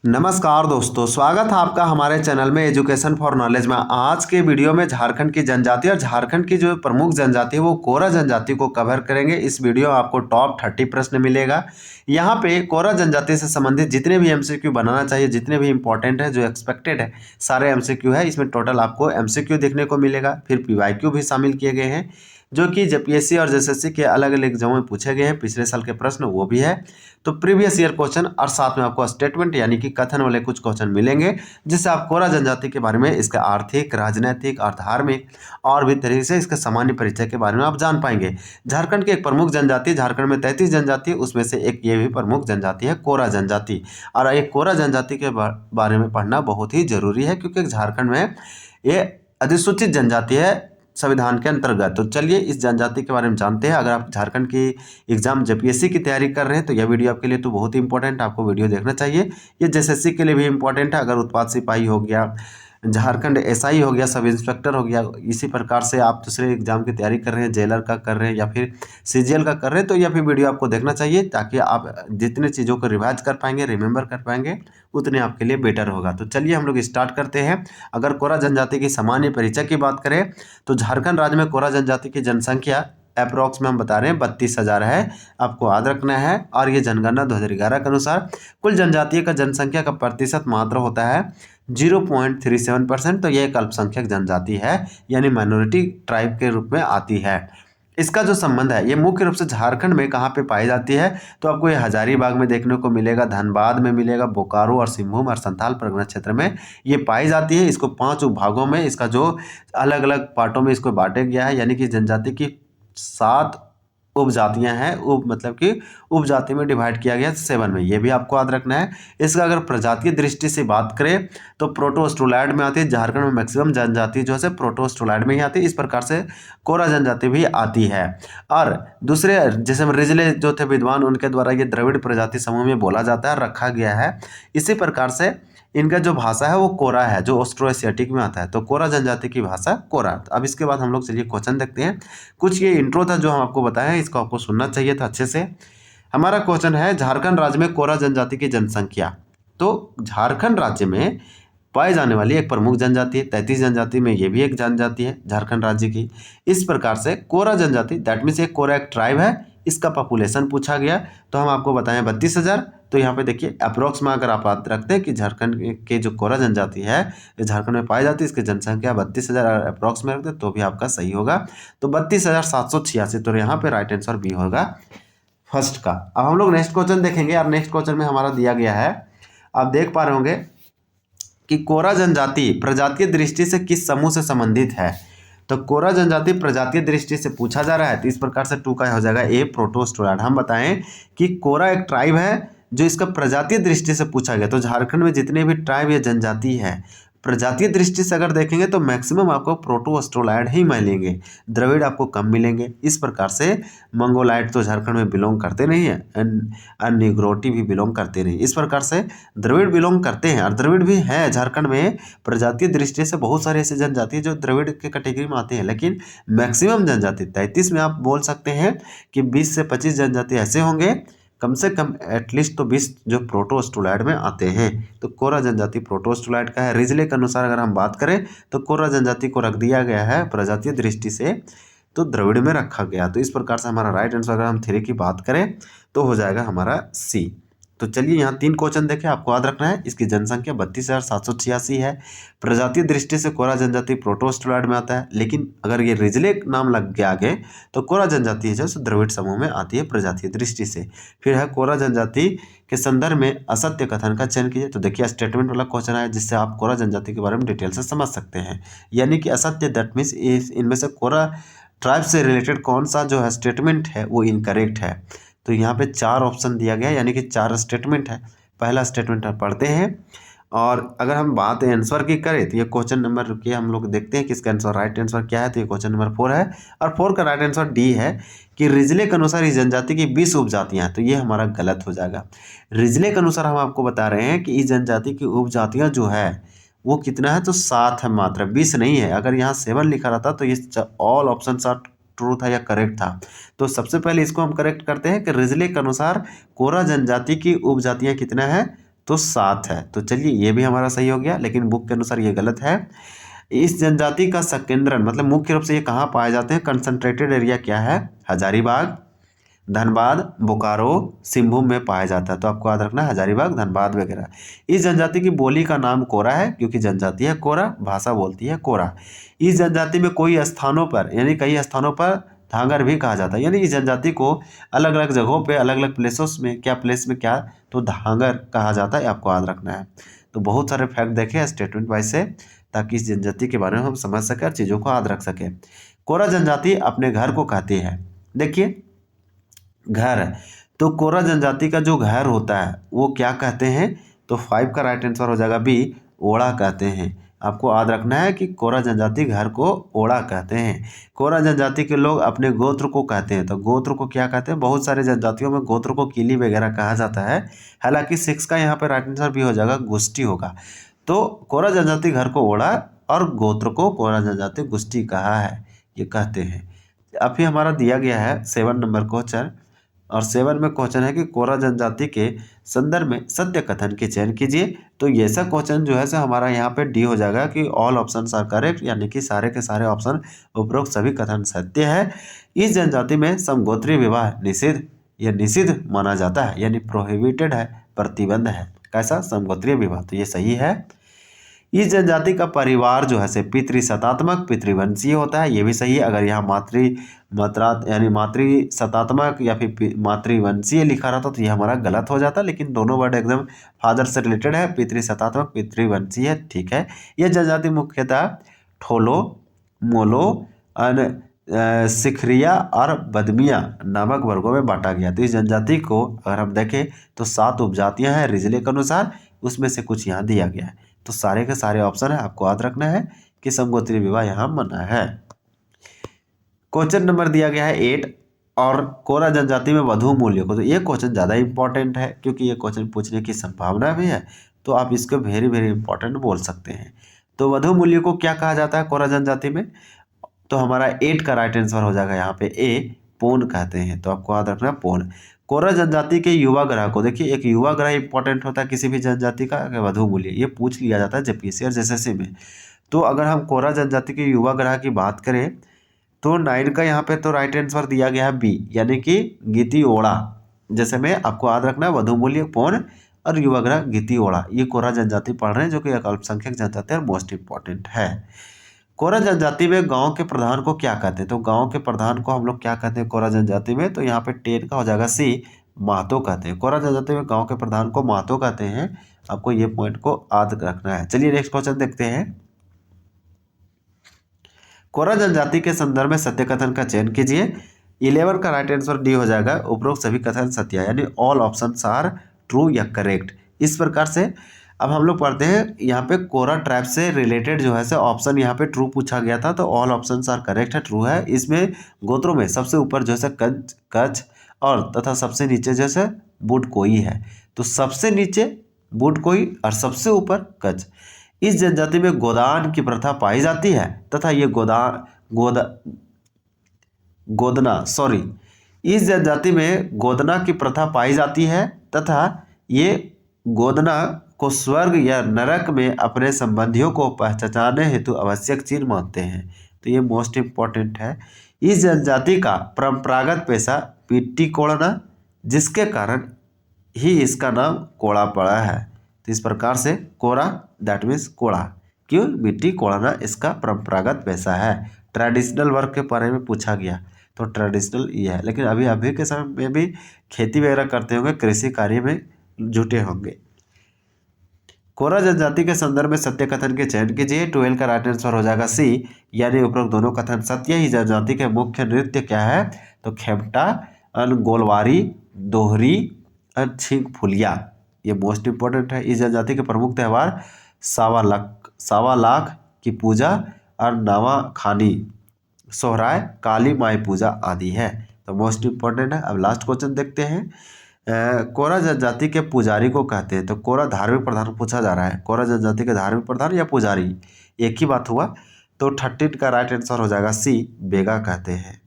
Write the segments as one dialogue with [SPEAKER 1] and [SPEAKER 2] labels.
[SPEAKER 1] नमस्कार दोस्तों, स्वागत है आपका हमारे चैनल में एजुकेशन फॉर नॉलेज में। आज के वीडियो में झारखंड की जनजाति और झारखंड की जो प्रमुख जनजाति है वो कोरा जनजाति को कवर करेंगे। इस वीडियो में आपको टॉप 30 प्रश्न मिलेगा। यहाँ पे कोरा जनजाति से संबंधित जितने भी एमसीक्यू बनाना चाहिए, जितने भी इंपॉर्टेंट है, जो एक्सपेक्टेड है, सारे एमसीक्यू है। इसमें टोटल आपको एमसीक्यू देखने को मिलेगा। फिर पीवाईक्यू भी शामिल किए गए हैं जो कि जेपीएससी और जेएसएससी के अलग अलग एग्जामों में पूछे गए हैं। पिछले साल के प्रश्न वो भी है, तो प्रीवियस ईयर क्वेश्चन और साथ में आपको स्टेटमेंट यानी कि कथन वाले कुछ क्वेश्चन मिलेंगे, जिससे आप कोरा जनजाति के बारे में, इसके आर्थिक, राजनीतिक और धार्मिक और भी तरीके से इसके सामान्य परिचय के बारे में आप जान पाएंगे। झारखंड की एक प्रमुख जनजाति, झारखंड में 33 जनजाति, उसमें से एक ये भी प्रमुख जनजाति है कोरा जनजाति। और एक कोरा जनजाति के बारे में पढ़ना बहुत ही जरूरी है, क्योंकि झारखंड में ये अधिसूचित जनजाति है संविधान के अंतर्गत। तो चलिए इस जनजाति के बारे में जानते हैं। अगर आप झारखंड की एग्जाम जेपीएससी की तैयारी कर रहे हैं तो यह वीडियो आपके लिए तो बहुत ही इंपॉर्टेंट, आपको वीडियो देखना चाहिए। ये जेएसएससी के लिए भी इंपॉर्टेंट है। अगर उत्पाद सिपाही हो गया, झारखंड एसआई हो गया, सब इंस्पेक्टर हो गया, इसी प्रकार से आप दूसरे एग्जाम की तैयारी कर रहे हैं, जेलर का कर रहे हैं या फिर सीजीएल का कर रहे हैं, तो यह भी वीडियो आपको देखना चाहिए, ताकि आप जितने चीज़ों को रिवाइज कर पाएंगे, रिमेंबर कर पाएंगे, उतने आपके लिए बेटर होगा। तो चलिए हम लोग स्टार्ट करते हैं। अगर कोरा जनजाति की सामान्य परिचय की बात करें तो झारखंड राज्य में कोरा जनजाति की जनसंख्या अप्रोक्स में हम बता रहे हैं 32,000 है, आपको याद रखना है। और ये जनगणना 2011 के अनुसार कुल जनजातियों का जनसंख्या का प्रतिशत मात्र होता है 0.37%। तो ये एक अल्पसंख्यक जनजाति है, यानी माइनॉरिटी ट्राइब के रूप में आती है। इसका जो संबंध है ये मुख्य रूप से झारखंड में कहाँ पे पाई जाती है, तो आपको ये हजारीबाग में देखने को मिलेगा, धनबाद में मिलेगा, बोकारो और सिंहभूम और संथाल परगना क्षेत्र में ये पाई जाती है। इसको 5 उपभागों में, इसका जो अलग अलग पार्टों में इसको बांटा गया है, यानी कि जनजाति की 7 उपजातियां हैं। मतलब कि उपजाति में डिवाइड किया गया 7 में, ये भी आपको याद रखना है। इसका अगर प्रजातीय दृष्टि से बात करें तो प्रोटोस्टोलैड में आती है। झारखंड में मैक्सिमम जनजाति जो है प्रोटोस्टोलैड में ही आती है। इस प्रकार से कोरा जनजाति भी आती है। और दूसरे जैसे रिजले जो थे विद्वान, उनके द्वारा ये द्रविड़ प्रजाति समूह में बोला जाता है, रखा गया है। इसी प्रकार से इनका जो भाषा है वो कोरा है, जो ऑस्ट्रो एशियाटिक में आता है। तो कोरा जनजाति की भाषा कोरा। अब इसके बाद हम लोग चलिए क्वेश्चन देखते हैं। कुछ ये इंट्रो था जो हम आपको बताएं, इसको आपको सुनना चाहिए था अच्छे से। हमारा क्वेश्चन है झारखंड राज्य में कोरा जनजाति की जनसंख्या। तो झारखंड राज्य में पाई जाने वाली एक प्रमुख जनजाति है, 33 जनजाति में ये भी एक जनजाति है झारखंड राज्य की। इस प्रकार से कोरा जनजाति, दैट मीन्स एक कोरा एक ट्राइब है। इसका पॉपुलेशन पूछा गया तो हम आपको बताएं 32,000। तो यहाँ पे देखिए अप्रोक्स में अगर आप बात रखते हैं कि झारखंड के जो कोरा जनजाति है ये झारखंड में पाई जाती है, इसकी जनसंख्या 32,000 अप्रोक्स में रखते तो भी आपका सही होगा। तो 32,786, तो यहाँ पे राइट आंसर बी होगा फर्स्ट का। अब हम लोग नेक्स्ट क्वेश्चन देखेंगे। और नेक्स्ट क्वेश्चन में हमारा दिया गया है, आप देख पा रहे होंगे कि कोरा जनजाति प्रजातीय दृष्टि से किस समूह से संबंधित है। तो कोरा जनजाति प्रजातीय दृष्टि से पूछा जा रहा है, तो इस प्रकार से 2 का हो जाएगा ए प्रोटोस्टोलैड। हम बताएं कि कोरा एक ट्राइब है जो इसका प्रजातीय दृष्टि से पूछा गया। तो झारखंड में जितने भी ट्राइब या जनजाति है, प्रजातीय दृष्टि से अगर देखेंगे तो मैक्सिमम आपको प्रोटोस्टोलैड ही मिलेंगे, द्रविड़ आपको कम मिलेंगे। इस प्रकार से मंगोलाइड तो झारखंड में बिलोंग करते नहीं है, और निग्रोटी भी बिलोंग करते नहीं। इस प्रकार से द्रविड़ बिलोंग करते हैं, और द्रविड़ भी है झारखंड में। प्रजातीय दृष्टि से बहुत सारे ऐसे जनजाति है जो द्रविड़ के कैटेगरी में आते हैं, लेकिन मैक्सिमम जनजाति 33 में आप बोल सकते हैं कि 20 से 25 जनजाति ऐसे होंगे, कम से कम एटलीस्ट तो 20 जो प्रोटोस्टोलैड में आते हैं। तो कोरा जनजाति प्रोटोस्टोलैड का है। रिजले के अनुसार अगर हम बात करें तो कोरा जनजाति को रख दिया गया है प्रजातीय दृष्टि से, तो द्रविड़ में रखा गया। तो इस प्रकार से हमारा राइट आंसर अगर हम 3 की बात करें तो हो जाएगा हमारा सी। तो चलिए यहाँ 3 क्वेश्चन देखें, आपको याद रखना है। इसकी जनसंख्या 32,786 है। प्रजातीय दृष्टि से कोरा जनजाति प्रोटोस्टोलैड में आता है, लेकिन अगर ये रिजले नाम लग गया आगे तो कोरा जनजाति है जो द्रविड़ समूह में आती है प्रजातीय दृष्टि से। फिर है कोरा जनजाति के संदर्भ में असत्य कथन का चयन कीजिए। तो देखिए स्टेटमेंट वाला क्वेश्चन है, जिससे आप कोरा जनजाति के बारे में डिटेल से समझ सकते हैं। यानी कि असत्य, दैट मीन्स इनमें से कोरा ट्राइब से रिलेटेड कौन सा जो है स्टेटमेंट है वो इनकरेक्ट है। तो यहाँ पे 4 ऑप्शन दिया गया है, यानी कि 4 स्टेटमेंट है। पहला स्टेटमेंट आप पढ़ते हैं। और अगर हम बात आंसर की करें तो ये क्वेश्चन नंबर, रुकिए हम लोग देखते हैं कि इसका आंसर राइट आंसर क्या है। तो ये क्वेश्चन नंबर 4 है, और 4 का राइट आंसर डी है कि रिजले के अनुसार इस जनजाति की 20 उपजातियां हैं। तो ये हमारा गलत हो जाएगा। रिजले के अनुसार हम आपको बता रहे हैं कि इस जनजाति की उपजातियां जो है वो कितना है, तो 7 है मात्र, 20 नहीं है। अगर यहाँ 7 लिखा रहता तो ये ऑल ऑप्शन आर ट्रू था या करेक्ट था। तो सबसे पहले इसको हम करेक्ट करते हैं कि रिजले के अनुसार कोरा जनजाति की उपजातियां कितना है, तो 7 है। तो चलिए ये भी हमारा सही हो गया, लेकिन बुक के अनुसार ये गलत है। इस जनजाति का संकेंद्रण मतलब मुख्य रूप से ये कहाँ पाए जाते हैं, कंसंट्रेटेड एरिया क्या है, हजारीबाग, धनबाद, बोकारो, सिंहभूम में पाया जाता है। तो आपको याद रखना है हजारीबाग, धनबाद वगैरह। इस जनजाति की बोली का नाम कोरा है, क्योंकि जनजाति है कोरा, भाषा बोलती है कोरा। इस जनजाति में कोई स्थानों पर यानी कई स्थानों पर धांगर भी कहा जाता है, यानी इस जनजाति को अलग अलग जगहों पे अलग अलग प्लेसों में प्लेस में क्या तो धांगर कहा जाता है, आपको याद रखना है। तो बहुत सारे फैक्ट देखे स्टेटमेंट वाइज से, ताकि इस जनजाति के बारे में हम समझ सकें और चीज़ों को याद रख सकें। कोरा जनजाति अपने घर को कहती है, देखिए घर, तो कोरा जनजाति का जो घर होता है वो क्या कहते हैं, तो 5 का राइट आंसर हो जाएगा बी, ओड़ा कहते हैं। आपको याद रखना है कि कोरा जनजाति घर को ओड़ा कहते हैं। कोरा जनजाति के लोग अपने गोत्र को कहते हैं, तो गोत्र को क्या कहते हैं, बहुत सारे जनजातियों में गोत्र को किली वगैरह कहा जाता है। हालांकि 6 का यहाँ पे राइट आंसर भी हो जाएगा, गुष्टी होगा। तो कोरा जनजाति घर को ओड़ा और गोत्र को कोरा जनजाति गुष्टी कहा है, ये कहते हैं। अभी हमारा दिया गया है 7 नंबर क्वेश्चन, और 7 में क्वेश्चन है कि कोरा जनजाति के संदर्भ में सत्य कथन के चयन कीजिए। तो ये ऐसा क्वेश्चन जो है सो हमारा यहाँ पे डी हो जाएगा कि ऑल ऑप्शन आर करेक्ट, यानी कि सारे के सारे ऑप्शन उपरोक्त सभी कथन सत्य है। इस जनजाति में समगोत्रीय विवाह निषिद्ध या निषिद्ध माना जाता है, यानी प्रोहिबिटेड है, प्रतिबंध है। कैसा, समगोत्रीय विवाह, तो ये सही है। इस जनजाति का परिवार जो है से पितृसत्तात्मक पितृवंशीय होता है, ये भी सही है। अगर यहाँ यानी मातृसत्तात्मक या फिर मातृवंशीय लिखा रहता तो ये हमारा गलत हो जाता, लेकिन दोनों वर्ड एकदम फादर से रिलेटेड है, पितृसत्तात्मक पितृवंशीय, ठीक है। यह जनजाति मुख्यतः ठोलो, मोलो, सिखरिया और बदमिया नामक वर्गों में बांटा गया। तो इस जनजाति को अगर हम देखें तो 7 उपजातियां हैं रिजले के अनुसार, उसमें से कुछ यहाँ दिया गया है। तो सारे के सारे ऑप्शन है, आपको याद रखना है कि समगोत्रीय विवाह यहाँ मना है। क्वेश्चन नंबर दिया गया है 8, और कोरा जनजाति में वधु मूल्य को, तो ये क्वेश्चन ज़्यादा इंपॉर्टेंट है क्योंकि ये क्वेश्चन पूछने की संभावना भी है, तो आप इसको वेरी वेरी इंपॉर्टेंट बोल सकते हैं। तो वधु मूल्य को क्या कहा जाता है कोरा जनजाति में, तो हमारा 8 का राइट आंसर हो जाएगा यहाँ पे ए, पौन कहते हैं। तो आपको याद रखना पौन। कोरा जनजाति के युवा ग्रह को, देखिए एक युवा ग्रह इंपॉर्टेंट होता है किसी भी जनजाति का, वधु मूल्य ये पूछ लिया जाता है जेपीएससी और जेएसएससी में। तो अगर हम कोरा जनजाति के युवा ग्रह की बात करें तो 9 का यहाँ पे तो राइट आंसर दिया गया है बी, यानी कि गीति ओड़ा। जैसे में आपको याद रखना है वधु मूल्य पौन और युवा ग्रह गीति ओड़ा, ये कोरा जनजाति पढ़ रहे हैं, जो कि एक अल्पसंख्यक जनजाति और मोस्ट इंपॉर्टेंट है। कोरा जनजाति में गांव के प्रधान को क्या कहते हैं, तो गांव के प्रधान को हम लोग क्या कहते हैं कोरा जनजाति में, तो यहाँ पे 10 का हो जाएगा सी, महतो कहते हैं। कोरा जनजाति में गांव के प्रधान को महतो कहते हैं, आपको ये पॉइंट को याद रखना है। चलिए नेक्स्ट क्वेश्चन देखते हैं। कोरा जनजाति के संदर्भ में सत्य कथन का चयन कीजिए। 11 का राइट आंसर डी हो जाएगा, उपरोक्त सभी कथन सत्य है, यानी ऑल ऑप्शन आर ट्रू या करेक्ट। इस प्रकार से अब हम लोग पढ़ते हैं, यहाँ पे कोरा ट्राइब से रिलेटेड जो है से ऑप्शन यहाँ पे ट्रू पूछा गया था, तो ऑल ऑप्शन आर करेक्ट है, ट्रू है। इसमें गोत्रों में सबसे ऊपर जो है कच्छ और तथा सबसे नीचे जैसे बुडकोई है, तो सबसे नीचे बुडकोई और सबसे ऊपर कच्छ। इस जनजाति में गोदान की प्रथा पाई जाती है तथा ये इस जनजाति में गोदना की प्रथा पाई जाती है तथा ये गोदना को स्वर्ग या नरक में अपने संबंधियों को पहचानने हेतु आवश्यक चिन्ह मानते हैं। तो ये मोस्ट इम्पॉर्टेंट है। इस जनजाति का परंपरागत पेशा मिट्टी कोड़ना, जिसके कारण ही इसका नाम कोड़ा पड़ा है। तो इस प्रकार से कोरा दैट मीन्स कोड़ा, क्यों, मिट्टी कोड़ना इसका परंपरागत पेशा है। ट्रेडिशनल वर्क के बारे में पूछा गया, तो ट्रेडिशनल ये है, लेकिन अभी के समय में भी खेती वगैरह करते होंगे, कृषि कार्य में जुटे होंगे। कोरा जनजाति के संदर्भ में सत्य कथन के चयन कीजिए। 12 का राइट आंसर हो जाएगा सी, यानी उपरोक्त दोनों कथन सत्य। ही जनजाति के मुख्य नृत्य क्या है, तो खेमटा, गोलवारी, दोहरी और छिंग फुलिया, ये मोस्ट इंपॉर्टेंट है। इस जनजाति के प्रमुख त्यौहार सावा लाख की पूजा और नवा खानी, सोहराय, काली माई पूजा आदि है। तो मोस्ट इंपॉर्टेंट है। अब लास्ट क्वेश्चन देखते हैं। कोरा जनजाति के पुजारी को कहते हैं, तो कोरा धार्मिक प्रधान पूछा जा रहा है, कोरा जनजाति के धार्मिक प्रधान या पुजारी, एक ही बात हुआ। तो 13 का राइट आंसर हो जाएगा सी, बेगा कहते हैं।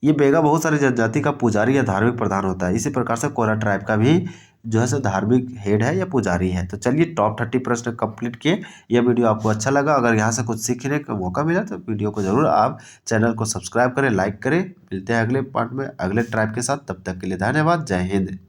[SPEAKER 1] ये बेगा बहुत सारी जनजाति का पुजारी या धार्मिक प्रधान होता है। इसी प्रकार से कोरा ट्राइब का भी जो है सो धार्मिक हेड है या पुजारी है। तो चलिए टॉप 30 प्रश्न कंप्लीट किए। यह वीडियो आपको अच्छा लगा, अगर यहाँ से कुछ सीखने का मौका मिला तो वीडियो को ज़रूर आप चैनल को सब्सक्राइब करें, लाइक करें। मिलते हैं अगले पार्ट में अगले ट्राइब के साथ, तब तक के लिए धन्यवाद। जय हिंद।